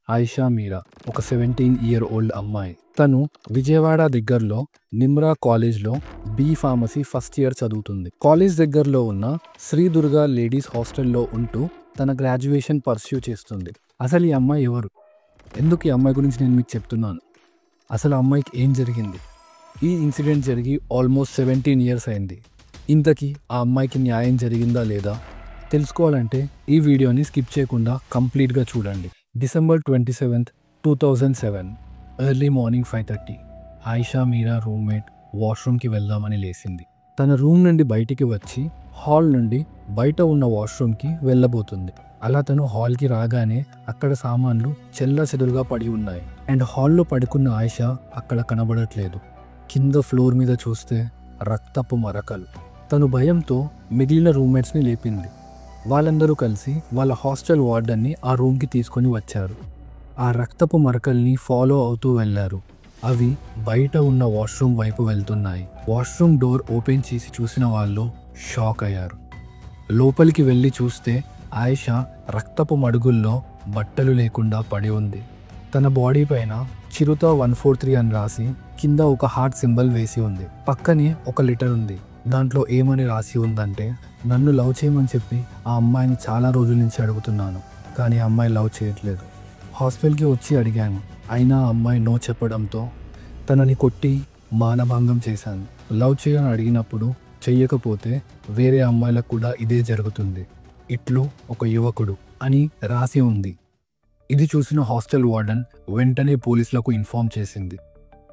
ఆయిషా మీరా ఒక 17-year-old అమ్మాయి. తను విజయవాడ దగ్గరలో నిమ్రా కాలేజ్లో బీ ఫార్మసీ ఫస్ట్ ఇయర్ చదువుతుంది. కాలేజ్ దగ్గరలో ఉన్న శ్రీ దుర్గా లేడీస్ హాస్టల్లో ఉంటూ తన గ్రాడ్యుయేషన్ పర్స్యూ చేస్తుంది. అసలు ఈ అమ్మాయి ఎవరు? ఎందుకు ఈ అమ్మాయి గురించి నేను మీకు చెప్తున్నాను? అసలు ఆ అమ్మాయికి ఏం జరిగింది? ఈ ఇన్సిడెంట్ జరిగి ఆల్మోస్ట్ 17 years అయింది. ఇంతకీ ఆ అమ్మాయికి న్యాయం జరిగిందా లేదా తెలుసుకోవాలంటే ఈ వీడియోని స్కిప్ చేయకుండా కంప్లీట్గా చూడండి. December 27th, 2007 early morning 5:30 Ayesha Meera roommate వాష్రూమ్కి వెళ్దామని లేచింది. తన రూమ్ నుండి బయటికి వచ్చి హాల్ నుండి బయట ఉన్న వాష్రూమ్కి వెళ్ళబోతుంది. అలా తను హాల్కి రాగానే అక్కడ సామాన్లు చెల్లాచెదురుగా పడి ఉన్నాయి. అండ్ హాల్లో పడుకున్న ఆయిషా అక్కడ కనబడట్లేదు. కింద ఫ్లోర్ మీద చూస్తే రక్తపు మరకలు. తను భయంతో మిగిలిన రూమ్మేట్స్ని లేపింది. వాళ్ళందరూ కలిసి వాళ్ళ హాస్టల్ వార్డన్ని ఆ రూమ్కి తీసుకొని వచ్చారు. ఆ రక్తపు మరకల్ని ఫాలో అవుతూ వెళ్ళారు. అవి బయట ఉన్న వాష్రూమ్ వైపు వెళ్తున్నాయి. వాష్రూమ్ డోర్ ఓపెన్ చేసి చూసిన వాళ్ళు షాక్ అయ్యారు. లోపలికి వెళ్ళి చూస్తే ఆయిషా రక్తపు మడుగుల్లో బట్టలు లేకుండా పడి ఉంది. తన బాడీ పైన చిరుత 143 అని రాసి కింద ఒక హార్ట్ సింబల్ వేసి ఉంది. పక్కనే ఒక లెటర్ ఉంది. దాంట్లో ఏమని రాసి ఉందంటే, నన్ను లవ్ చేయమని చెప్పి ఆ అమ్మాయిని చాలా రోజుల నుంచి అడుగుతున్నాను, కానీ ఆ అమ్మాయి లవ్ చేయట్లేదు. హాస్టల్కి వచ్చి అడిగాను, అయినా ఆ అమ్మాయి నో చెప్పడంతో తనని కొట్టి మానభంగం చేశాను. లవ్ చేయని అడిగినప్పుడు చెయ్యకపోతే వేరే అమ్మాయిలకు కూడా ఇదే జరుగుతుంది. ఇట్లు ఒక యువకుడు అని రాసి ఉంది. ఇది చూసిన హాస్టల్ వార్డెన్ వెంటనే పోలీసులకు ఇన్ఫార్మ్ చేసింది.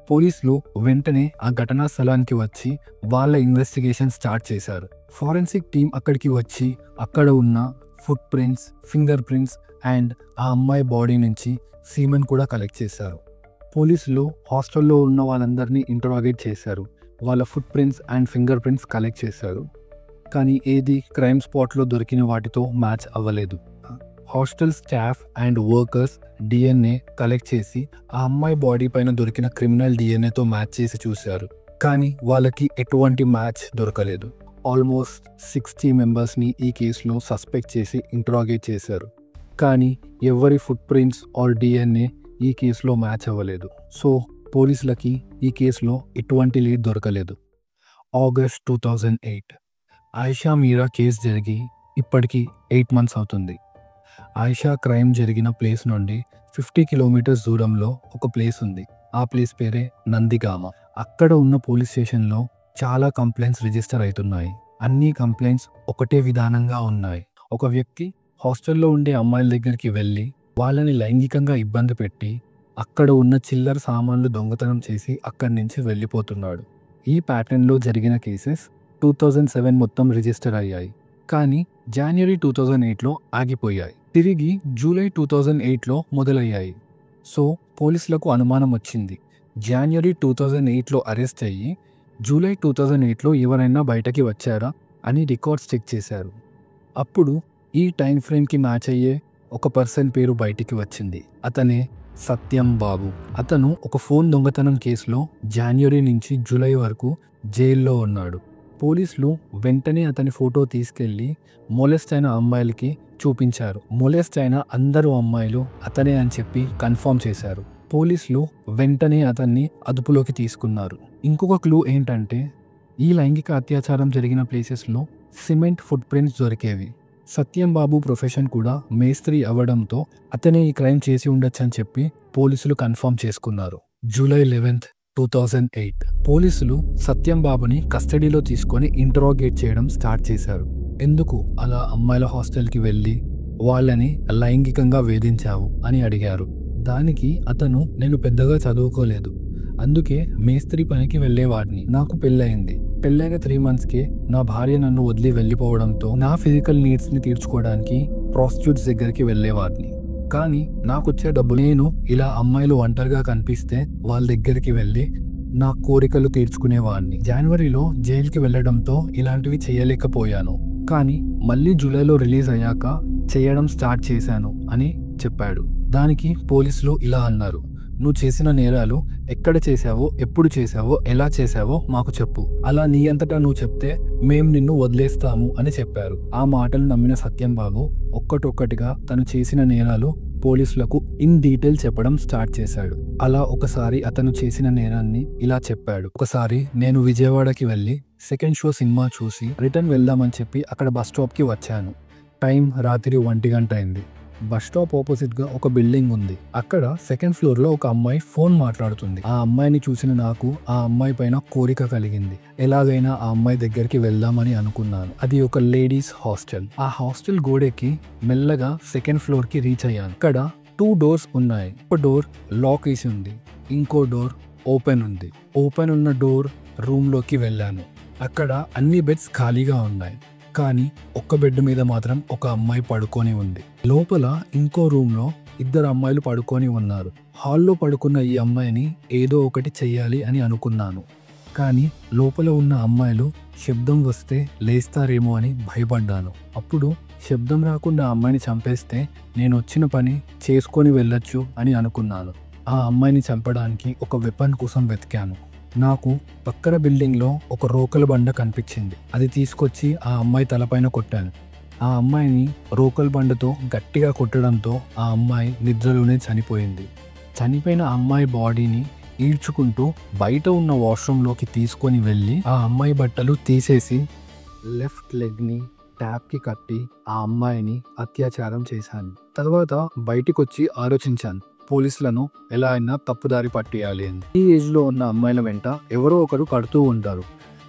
పోలీసులు వెంటనే ఆ ఘటనా స్థలానికి వచ్చి వాళ్ళ ఇన్వెస్టిగేషన్ స్టార్ట్ చేశారు. ఫారెన్సిక్ టీం అక్కడికి వచ్చి అక్కడ ఉన్న foot prints, finger prints and ఆ అమ్మాయి బాడీ నుంచి సీమెన్ కూడా కలెక్ట్ చేశారు. పోలీసులు హాస్టల్లో ఉన్న వాళ్ళందరినీ ఇంటరాగేట్ చేశారు. వాళ్ళ foot prints and finger prints collect చేశారు. కానీ ఏది క్రైమ్ స్పాట్లో దొరికిన వాటితో మ్యాచ్ అవ్వలేదు. Hostel staff and workers DNA collect చేసి ఆ అమ్మాయి బాడీ పైన దొరికిన క్రిమినల్ DNAతో మ్యాచ్ చేసి చూశారు. కానీ వాళ్ళకి ఎటువంటి మ్యాచ్ దొరకలేదు. ఆల్మోస్ట్ 60 మెంబర్స్ని ఈ కేసులో సస్పెక్ట్ చేసి ఇంటరాగేట్ చేశారు. కానీ ఎవరి ఫుట్ ప్రింట్స్ ఆర్ DNA ఈ కేసులో మ్యాచ్ అవ్వలేదు. సో పోలీసులకి ఈ కేసులో ఎటువంటి లీడ్ దొరకలేదు. August 2008 ఆయిషా మీరా కేసు జరిగి ఇప్పటికీ 8 months అవుతుంది. ఆయిషా క్రైమ్ జరిగిన ప్లేస్ నుండి 50 kilometers దూరంలో ఒక ప్లేస్ ఉంది. ఆ ప్లేస్ పేరే నందిగామ. అక్కడ ఉన్న పోలీస్ స్టేషన్లో చాలా కంప్లైంట్స్ రిజిస్టర్ అవుతున్నాయి. అన్ని కంప్లైంట్స్ ఒకటే విధానంగా ఉన్నాయి. ఒక వ్యక్తి హాస్టల్లో ఉండే అమ్మాయిల దగ్గరికి వెళ్ళి వాళ్ళని లైంగికంగా ఇబ్బంది పెట్టి అక్కడ ఉన్న చిల్లర సామాన్లు దొంగతనం చేసి అక్కడి నుంచి వెళ్ళిపోతున్నాడు. ఈ ప్యాటర్న్లో జరిగిన కేసెస్ 2007 మొత్తం రిజిస్టర్ అయ్యాయి. కానీ January 2008లో ఆగిపోయాయి. తిరిగి July 2008లో మొదలయ్యాయి. సో పోలీసులకు అనుమానం వచ్చింది. January 2008లో అరెస్ట్ అయ్యి July 2008లో ఎవరైనా బయటకి వచ్చారా అని రికార్డ్స్ చెక్ చేశారు. అప్పుడు ఈ టైం ఫ్రేమ్కి మ్యాచ్ అయ్యే ఒక పర్సన్ పేరు బయటికి వచ్చింది. అతనే సత్యం బాబు. అతను ఒక ఫోన్ దొంగతనం కేసులో January నుంచి July వరకు జైల్లో ఉన్నాడు. పోలీసులు వెంటనే అతని ఫోటో తీసుకెళ్లి మొలెస్ట్ అయిన అమ్మాయిలకి చూపించారు. మొలెస్ట్ అయిన అందరూ అమ్మాయిలు అతనే అని చెప్పి కన్ఫర్మ్ చేశారు. పోలీసులు వెంటనే అతన్ని అదుపులోకి తీసుకున్నారు. ఇంకొక క్లూ ఏంటంటే, ఈ లైంగిక అత్యాచారం జరిగిన ప్లేసెస్లో సిమెంట్ ఫుట్ ప్రింట్స్ దొరికేవి. సత్యం బాబు ప్రొఫెషన్ కూడా మేస్త్రి అవ్వడంతో అతనే ఈ క్రైమ్ చేసి ఉండొచ్చని చెప్పి పోలీసులు కన్ఫర్మ్ చేసుకున్నారు. July 11th, 2008 పోలీసులు సత్యం బాబుని కస్టడీలో తీసుకొని ఇంటరాగేట్ చేయడం స్టార్ట్ చేశారు. ఎందుకు అలా అమ్మాయిల హాస్టల్కి వెళ్ళి వాళ్ళని లైంగికంగా వేధించావు అని అడిగారు. దానికి అతను, నేను పెద్దగా చదువుకోలేదు, అందుకే మేస్త్రి పనికి వెళ్ళేవాడిని. నాకు పెళ్ళయింది. పెళ్ళైన 3 monthsకే నా భార్య నన్ను వదిలి వెళ్ళిపోవడంతో నా ఫిజికల్ నీడ్స్ని తీర్చుకోవడానికి ప్రాస్టిట్యూట్స్ దగ్గరికి వెళ్ళేవాడిని. కానీ నాకొచ్చే డబ్బు నేను ఇలా అమ్మాయిలు ఒంటరిగా కనిపిస్తే వాళ్ళ దగ్గరికి వెళ్ళి నా కోరికలు తీర్చుకునేవాడిని. జనవరిలో జైలుకి వెళ్ళడంతో ఇలాంటివి చేయలేకపోయాను. కానీ మళ్ళీ జూలైలో రిలీజ్ అయ్యాక చేయడం స్టార్ట్ చేశాను అని చెప్పాడు. దానికి పోలీసులు ఇలా అన్నారు, నువ్వు చేసిన నేరాలు ఎక్కడ చేశావో, ఎప్పుడు చేశావో, ఎలా చేశావో మాకు చెప్పు. అలా నీ అంతటా నువ్వు చెప్తే మేం నిన్ను వదిలేస్తాము అని చెప్పారు. ఆ మాటలు నమ్మిన సత్యం బాబు ఒక్కటొక్కటిగా తను చేసిన నేరాలు పోలీసులకు ఇన్ డీటెయిల్ చెప్పడం స్టార్ట్ చేశాడు. అలా ఒకసారి అతను చేసిన నేరాన్ని ఇలా చెప్పాడు. ఒకసారి నేను విజయవాడకి వెళ్ళి సెకండ్ షో సినిమా చూసి రిటర్న్ వెళ్దామని చెప్పి అక్కడ బస్ స్టాప్కి వచ్చాను. టైం రాత్రి 1 గంట అయింది. బస్ స్టాప్ ఆపోజిట్ గా ఒక బిల్డింగ్ ఉంది. అక్కడ సెకండ్ ఫ్లోర్ లో ఒక అమ్మాయి ఫోన్ మాట్లాడుతుంది. ఆ అమ్మాయిని చూసిన నాకు ఆ అమ్మాయి పైన కోరిక కలిగింది. ఎలాగైనా ఆ అమ్మాయి దగ్గరికి వెళ్దామని అనుకున్నాను. అది ఒక లేడీస్ హాస్టల్. ఆ హాస్టల్ గోడెక్కి మెల్లగా సెకండ్ ఫ్లోర్ కి రీచ్ అయ్యాను. అక్కడ 2 డోర్స్ ఉన్నాయి. ఒక డోర్ లాక్ వేసి ఉంది, ఇంకో డోర్ ఓపెన్ ఉంది. ఓపెన్ ఉన్న డోర్ రూమ్ లోకి వెళ్ళాను. అక్కడ అన్ని బెడ్స్ ఖాళీగా ఉన్నాయి. కానీ ఒక్క బెడ్ మీద మాత్రం ఒక అమ్మాయి పడుకొని ఉంది. లోపల ఇంకో రూమ్ లో 2 అమ్మాయిలు పడుకొని ఉన్నారు. హాల్లో పడుకున్న ఈ అమ్మాయిని ఏదో ఒకటి చెయ్యాలి అని అనుకున్నాను. కానీ లోపల ఉన్న అమ్మాయిలు శబ్దం వస్తే లేస్తారేమో అని భయపడ్డాను. అప్పుడు శబ్దం రాకుండా అమ్మాయిని చంపేస్తే నేను వచ్చిన పని చేసుకొని వెళ్ళొచ్చు అని అనుకున్నాను. ఆ అమ్మాయిని చంపడానికి ఒక వెపన్ కోసం వెతికాను. నాకు పక్కన బిల్డింగ్ లో ఒక రోకల బండ కనిపించింది. అది తీసుకొచ్చి ఆ అమ్మాయి తలపైన కొట్టాను. ఆ అమ్మాయిని రోకల్ బండతో గట్టిగా కొట్టడంతో ఆ అమ్మాయి నిద్రలోనే చనిపోయింది. చనిపోయిన అమ్మాయి బాడీని ఈడ్చుకుంటూ బయట ఉన్న వాష్రూమ్లోకి తీసుకొని వెళ్ళి ఆ అమ్మాయి బట్టలు తీసేసి లెఫ్ట్ లెగ్ని ట్యాప్కి కట్టి ఆ అమ్మాయిని అత్యాచారం చేశాను. తర్వాత బయటికి వచ్చి ఆలోచించాను, పోలీసులను ఎలా అయినా తప్పుదారి పట్టేయాలి అని. ఈ ఏజ్లో ఉన్న అమ్మాయిల వెంట ఎవరో ఒకరు పడుతూ ఉంటారు.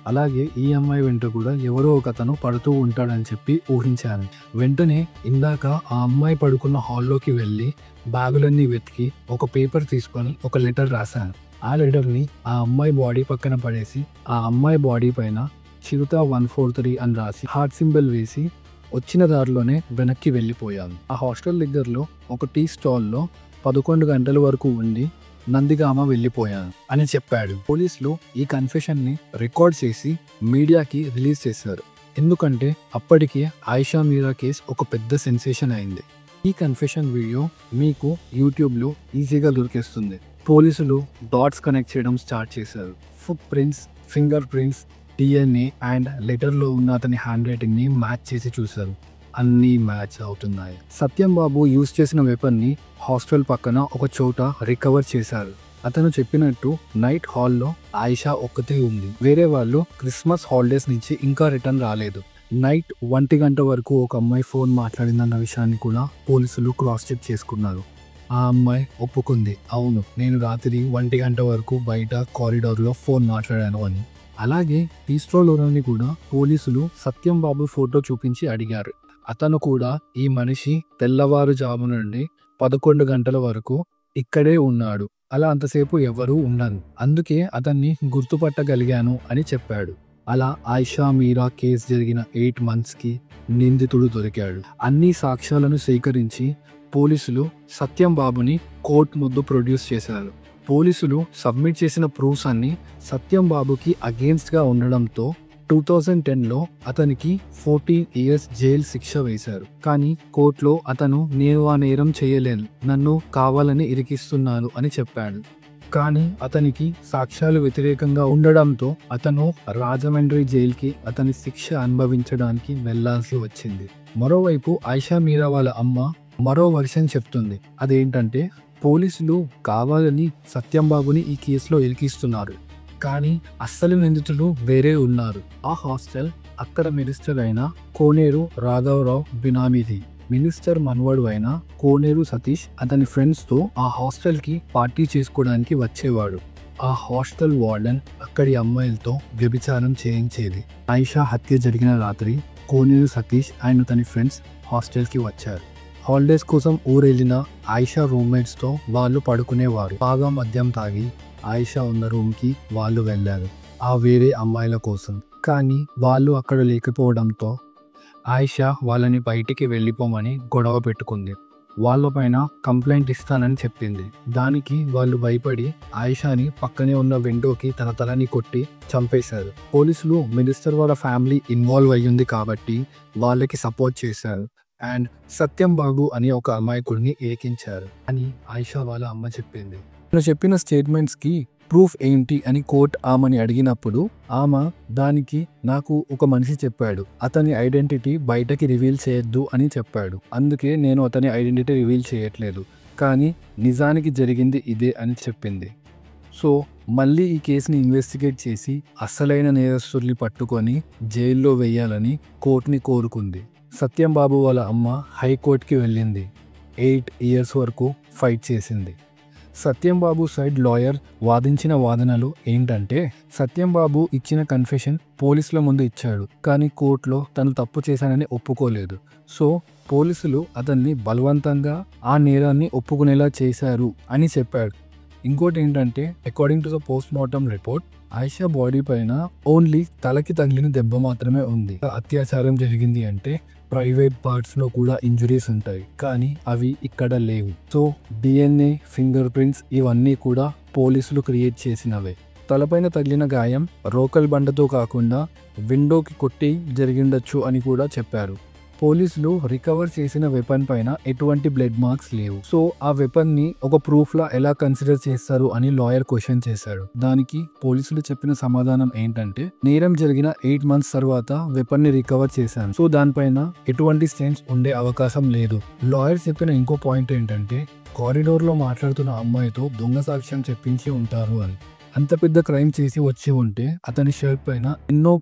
అలాగే ఈ అమ్మాయి వెంట కూడా ఎవరో ఒకతను పడుతూ ఉంటాడని చెప్పి ఊహించాను. వెంటనే ఇందాక ఆ అమ్మాయి పడుకున్న హాల్లోకి వెళ్ళి బ్యాగులన్నీ వెతికి ఒక పేపర్ తీసుకొని ఒక లెటర్ రాశాను. ఆ లెటర్ని ఆ అమ్మాయి బాడీ పక్కన పడేసి ఆ అమ్మాయి బాడీ పైన చిరుత 143 అని రాసి హార్ట్ సింబల్ వేసి వచ్చిన దారిలోనే వెనక్కి వెళ్ళిపోయాను. ఆ హాస్టల్ దగ్గరలో ఒక టీ స్టాల్లో 11 గంటల వరకు ఉండి నందిగామ వెళ్ళిపోయాను అని చెప్పాడు. పోలీసులు ఈ కన్ఫెషన్ ని రికార్డ్ చేసి మీడియాకి రిలీజ్ చేశారు. ఎందుకంటే అప్పటికే ఆయిషా మీరా కేసు ఒక పెద్ద సెన్సేషన్ అయింది. ఈ కన్ఫెషన్ వీడియో మీకు యూట్యూబ్లో ఈజీగా దొరికేస్తుంది. పోలీసులు డాట్స్ కనెక్ట్ చేయడం స్టార్ట్ చేశారు. Foot prints, finger prints, DNA and లెటర్లో ఉన్న అతని హ్యాండ్ రైటింగ్ ని మ్యాచ్ చేసి చూశారు. అన్నీ మ్యాచ్ అవుతున్నాయి. సత్యం బాబు యూజ్ చేసిన వెపన్ ని హాస్టల్ పక్కన ఒక చోట రికవర్ చేశారు. అతను చెప్పినట్టు నైట్ హాల్లో ఆయిషా ఒక్కతే ఉంది. వేరే వాళ్ళు క్రిస్మస్ హాలిడేస్ నుంచి ఇంకా రిటర్న్ రాలేదు. నైట్ 1 గంట వరకు ఒక అమ్మాయి ఫోన్ మాట్లాడిందన్న విషయాన్ని కూడా పోలీసులు క్రాస్ చెక్ చేసుకున్నారు. ఆ అమ్మాయి ఒప్పుకుంది, అవును నేను రాత్రి 1 గంట వరకు బయట కారిడార్లో ఫోన్ మాట్లాడాను అని. అలాగే టీస్ట్రోలోని కూడా పోలీసులు సత్యం బాబు ఫోటో చూపించి అడిగారు. అతను కూడా ఈ మనిషి తెల్లవారుజాము నుండి 11 గంటల వరకు ఇక్కడే ఉన్నాడు, అలా అంతసేపు ఎవరూ ఉండరు, అందుకే అతన్ని గుర్తుపట్టగలిగాను అని చెప్పాడు. అలా ఆయిషా మీరా కేసు జరిగిన 8 monthsకి నిందితుడు దొరికాడు. అన్ని సాక్ష్యాలను సేకరించి పోలీసులు సత్యం బాబుని కోర్టు ముందు ప్రొడ్యూస్ చేశారు. పోలీసులు సబ్మిట్ చేసిన ప్రూఫ్స్ అన్ని సత్యం బాబుకి అగేన్స్ట్గా ఉండడంతో 2010లో అతనికి 14 years జైలు శిక్ష వేశారు. కానీ కోర్టులో అతను నేను ఆ నేరం చేయలేను, నన్ను కావాలని ఇరికిస్తున్నాను అని చెప్పాడు. కానీ అతనికి సాక్ష్యాలు వ్యతిరేకంగా ఉండడంతో అతను రాజమండ్రి జైలుకి అతని శిక్ష అనుభవించడానికి వెళ్లాల్సి వచ్చింది. మరోవైపు ఆయిషా మీరా వాళ్ళ అమ్మ మరో వర్షన్ చెప్తుంది. అదేంటంటే పోలీసులు కావాలని సత్యం బాబుని ఈ కేసులో ఇరికిస్తున్నారు, కానీ అస్సలు నిందితులు వేరే ఉన్నారు. ఆ హాస్టల్ అక్కడ మినిస్టర్ అయిన కోనేరు రాఘవరావు బినామీది. మినిస్టర్ మనవడు అయిన కోనేరు సతీష్ అతని ఫ్రెండ్స్తో ఆ హాస్టల్కి పార్టీ చేసుకోవడానికి వచ్చేవాడు. ఆ హాస్టల్ వార్డెన్ అక్కడి అమ్మాయిలతో వ్యభిచారం చేయించేది. ఆయిషా హత్య జరిగిన రాత్రి కోనేరు సతీష్ అండ్ అతని ఫ్రెండ్స్ హాస్టల్కి వచ్చారు. హాలిడేస్ కోసం ఊరెళ్ళిన ఆయిషా రూమ్మేట్స్తో వాళ్ళు పడుకునేవారు. బాగా మద్యం తాగి ఆయిషా ఉన్న రూమ్కి వాళ్ళు వెళ్ళారు ఆ వేరే అమ్మాయిల కోసం. కానీ వాళ్ళు అక్కడ లేకపోవడంతో ఆయిషా వాళ్ళని బయటికి వెళ్ళిపోమని గొడవ పెట్టుకుంది. వాళ్ళపైన కంప్లైంట్ ఇస్తానని చెప్పింది. దానికి వాళ్ళు భయపడి ఆయిషాని పక్కనే ఉన్న విండోకి తన తలని కొట్టి చంపేశారు. పోలీసులు మినిస్టర్ వాళ్ళ ఫ్యామిలీ ఇన్వాల్వ్ అయ్యింది కాబట్టి వాళ్ళకి సపోర్ట్ చేశారు అండ్ సత్యం బాబు అని ఒక అమాయకుడిని ఏకించారు అని ఆయిషా వాళ్ళ అమ్మ చెప్పింది. తను చెప్పిన స్టేట్మెంట్స్కి ప్రూఫ్ ఏంటి అని కోర్ట్ ఆమెని అడిగినప్పుడు ఆమె దానికి నాకు ఒక మనిషి చెప్పాడు, అతని ఐడెంటిటీ బయటకి రివీల్ చేయొద్దు అని చెప్పాడు, అందుకే నేను అతని ఐడెంటిటీ రివీల్ చేయట్లేదు, కానీ నిజానికి జరిగింది ఇదే అని చెప్పింది. సో మళ్ళీ ఈ కేసుని ఇన్వెస్టిగేట్ చేసి అసలైన నేరస్తుల్ని పట్టుకొని జైల్లో వేయాలని కోర్టుని కోరుకుంది. సత్యం బాబు వాళ్ళ అమ్మ హైకోర్టుకి వెళ్ళింది. 8 years వరకు ఫైట్ చేసింది. సత్యం బాబు సైడ్ లాయర్ వాదించిన వాదనలు ఏంటంటే, సత్యం బాబు ఇచ్చిన కన్ఫెషన్ పోలీసుల ముందు ఇచ్చాడు, కానీ కోర్టులో తను తప్పు చేశానని ఒప్పుకోలేదు. సో పోలీసులు అతన్ని బలవంతంగా ఆ నేరాన్ని ఒప్పుకునేలా చేశారు అని చెప్పాడు. ఇంకోటి ఏంటంటే, according to the post mortem report, Ayesha body పైన ఓన్లీ తలకి తగిలిన దెబ్బ మాత్రమే ఉంది. అత్యాచారం జరిగింది అంటే ప్రైవేట్ పార్ట్స్లో కూడా ఇంజురీస్ ఉంటాయి, కానీ అవి ఇక్కడ లేవు. సో DNA, ఫింగర్ ప్రింట్స్ ఇవన్నీ కూడా పోలీసులు క్రియేట్ చేసినవే. తలపైన తగిలిన గాయం రోకల్ బండతో కాకుండా విండోకి కొట్టి జరిగిండొచ్చు అని కూడా చెప్పారు. పోలీసులు రికవర్ చేసిన వెపన్ పైన ఎటువంటి బ్లడ్ మార్క్స్ లేవు. సో ఆ వెపన్ ని ఒక ప్రూఫ్ లా ఎలా కన్సిడర్ చేస్తారు అని లాయర్ క్వశ్చన్ చేశాడు. దానికి పోలీసులు చెప్పిన సమాధానం ఏంటంటే, నేరం జరిగిన 8 months తర్వాత వెపన్ ని రికవర్ చేశాను, సో దానిపైన ఎటువంటి స్టెయిన్స్ ఉండే అవకాశం లేదు. లాయర్ చెప్పిన ఇంకో పాయింట్ ఏంటంటే, కారిడోర్ లో మాట్లాడుతున్న అమ్మాయితో దొంగ సాక్ష్యం చెప్పించి ఉంటారు అని. అంత పెద్ద క్రైమ్ చేసి వచ్చి ఉంటే అతని షర్ట్ పైన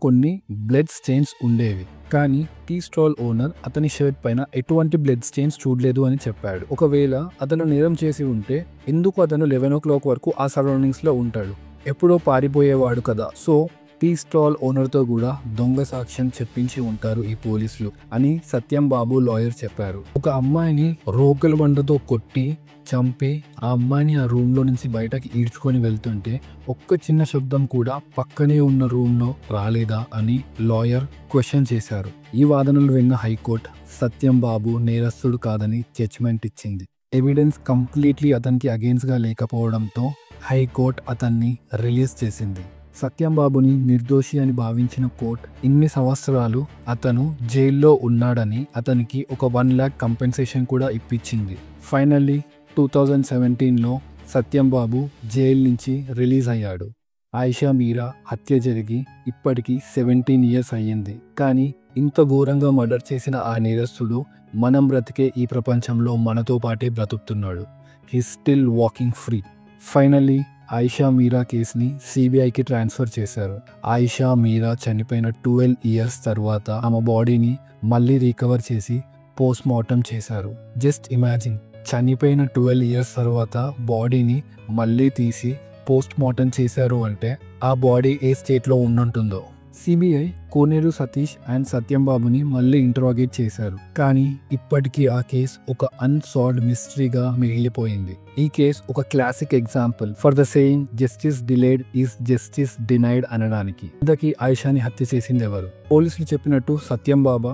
కొన్ని బ్లడ్ స్టెయిన్స్ ఉండేవి, కానీ టీ స్టాల్ ఓనర్ అతని షర్ట్ పైన ఎటువంటి బ్లడ్ స్టెయిన్స్ చూడలేదు అని చెప్పాడు. ఒకవేళ అతను నేరం చేసి ఉంటే ఎందుకు అతను 11 o'clock వరకు ఆ సరౌండింగ్స్ లో ఉంటాడు, ఎప్పుడో పారిపోయేవాడు కదా. సో టీ స్టాల్ ఓనర్తో కూడా దొంగ సాక్ష్యం చెప్పించి ఉంటారు ఈ పోలీసులు అని సత్యం బాబు లాయర్ చెప్పారు. ఒక అమ్మాయిని రోకల్ బండతో కొట్టి చంపి ఆ అమ్మాయిని ఆ రూమ్ లో నుంచి బయటకి ఈడ్చుకొని వెళ్తుంటే ఒక్క చిన్న శబ్దం కూడా పక్కనే ఉన్న రూమ్ లో రాలేదా అని లాయర్ క్వశ్చన్ చేశారు. ఈ వాదనలు విన్న హైకోర్టు సత్యం బాబు నేరస్తుడు కాదని జడ్జిమెంట్ ఇచ్చింది. ఎవిడెన్స్ కంప్లీట్లీ అతనికి అగెయిన్స్ గా లేకపోవడంతో హైకోర్టు అతన్ని రిలీజ్ చేసింది. సత్యం బాబుని నిర్దోషి అని భావించిన కోర్టు ఇన్ని సంవత్సరాలు అతను జైల్లో ఉన్నాడని అతనికి ఒక 1 lakh కంపెన్సేషన్ కూడా ఇప్పించింది. ఫైనల్లీ 2017లో సత్యం బాబు జైలు నుంచి రిలీజ్ అయ్యాడు. ఆయిషా మీరా హత్య జరిగి ఇప్పటికీ 17 years అయ్యింది, కానీ ఇంత ఘోరంగా మర్డర్ చేసిన ఆ నేరస్తుడు మనం బ్రతికే ఈ ప్రపంచంలో మనతో పాటే బ్రతుకుతున్నాడు. He still walking free. Finally Ayesha Meera కేసుని CBIకి ట్రాన్స్ఫర్ చేశారు. ఆయిషా మీరా చనిపోయిన 12 years తర్వాత ఆమె బాడీని మళ్ళీ రికవర్ చేసి పోస్ట్ మార్టం చేశారు. జస్ట్ ఇమాజిన్, చనిపోయిన 12 years తర్వాత బాడీని మళ్ళీ తీసి పోస్ట్ మార్టం చేశారు అంటే ఆ బాడీ ఏ స్టేట్లో ఉంటుందో. CBI కోనేరు సతీష్ అండ్ సత్యం బాబుని మళ్ళీ ఇంటరాగేట్ చేశారు, కానీ ఇప్పటికీ ఆ కేసు ఒక అన్సాల్వ్డ్ మిస్టరీగా మిగిలిపోయింది. ఈ కేసు ఒక classic example for the saying justice delayed is justice denied అనడానికి. ఇంతకీ ఆయిషాని హత్య చేసింది ఎవరు? పోలీసులు చెప్పినట్టు సత్యం బాబా,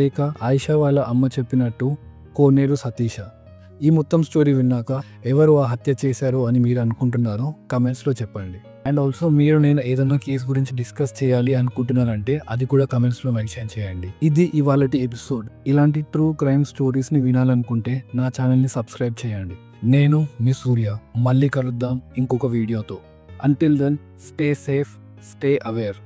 లేక ఆయిషా వాళ్ళ అమ్మ చెప్పినట్టు కోనేరు సతీష? ఈ మొత్తం స్టోరీ విన్నాక ఎవరు ఆ హత్య చేశారు అని మీరు అనుకుంటున్నారో కమెంట్స్లో చెప్పండి. అండ్ ఆల్సో మీరు నేను ఏదైనా కేసు గురించి డిస్కస్ చేయాలి అనుకుంటున్నారంటే అది కూడా కమెంట్స్లో మెన్షన్ చేయండి. ఇది ఇవాళటి ఎపిసోడ్. ఇలాంటి ట్రూ క్రైమ్ స్టోరీస్ని వినాలనుకుంటే నా ఛానల్ని సబ్స్క్రైబ్ చేయండి. నేను మీ సూర్య. మళ్ళీ కలుద్దాం ఇంకొక వీడియోతో. Until then stay safe, stay aware.